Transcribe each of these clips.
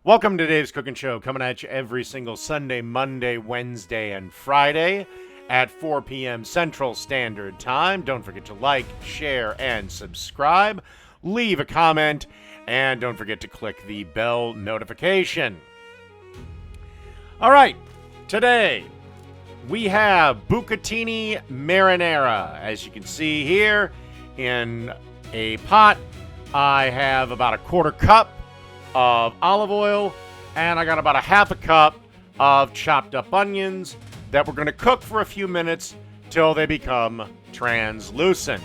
Welcome to Dave's Cooking Show, coming at you every single Sunday, Monday, Wednesday, and Friday at 4 p.m. Central Standard Time. Don't forget to like, share, and subscribe. Leave a comment, and don't forget to click the bell notification. All right, today we have Bucatini Marinara. As you can see here in a pot, I have about a quarter cup of olive oil, and I got about a half a cup of chopped up onions that we're going to cook for a few minutes till they become translucent.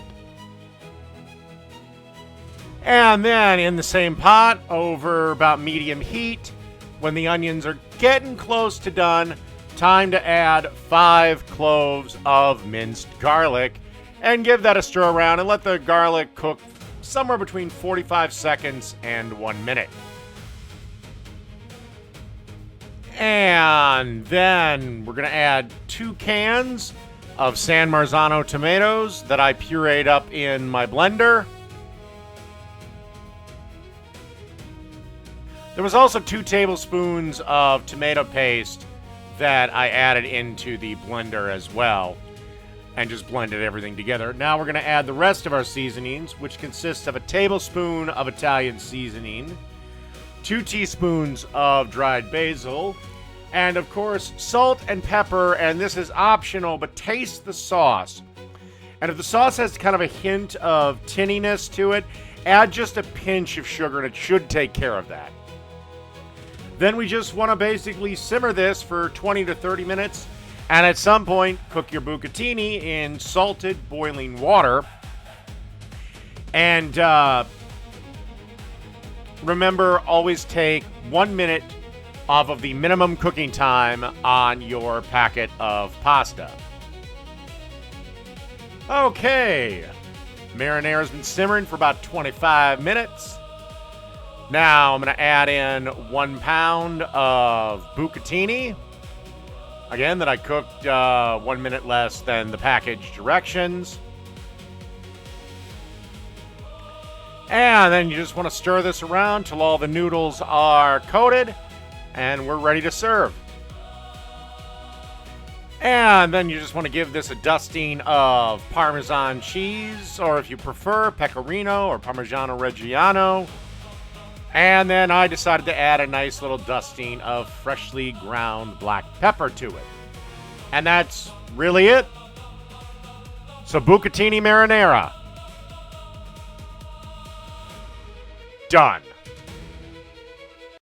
And then in the same pot, over about medium heat, when the onions are getting close to done, time to add 5 cloves of minced garlic and give that a stir around and let the garlic cook somewhere between 45 seconds and 1 minute. And then we're going to add 2 cans of San Marzano tomatoes that I pureed up in my blender. There was also 2 tablespoons of tomato paste that I added into the blender as well and just blended everything together. Now we're going to add the rest of our seasonings, which consists of a tablespoon of Italian seasoning, 2 teaspoons of dried basil, and of course salt and pepper, and this is optional, but taste the sauce. And if the sauce has kind of a hint of tinniness to it, add just a pinch of sugar and it should take care of that. Then we just want to basically simmer this for 20 to 30 minutes, and at some point cook your bucatini in salted boiling water. And remember, always take 1 minute off of the minimum cooking time on your packet of pasta. Okay, marinara's been simmering for about 25 minutes. Now I'm going to add in 1 pound of bucatini, again, that I cooked 1 minute less than the package directions. And then you just want to stir this around till all the noodles are coated, and we're ready to serve. And then you just want to give this a dusting of Parmesan cheese, or if you prefer, Pecorino or Parmigiano Reggiano. And then I decided to add a nice little dusting of freshly ground black pepper to it. And that's really it. So Bucatini Marinara, done.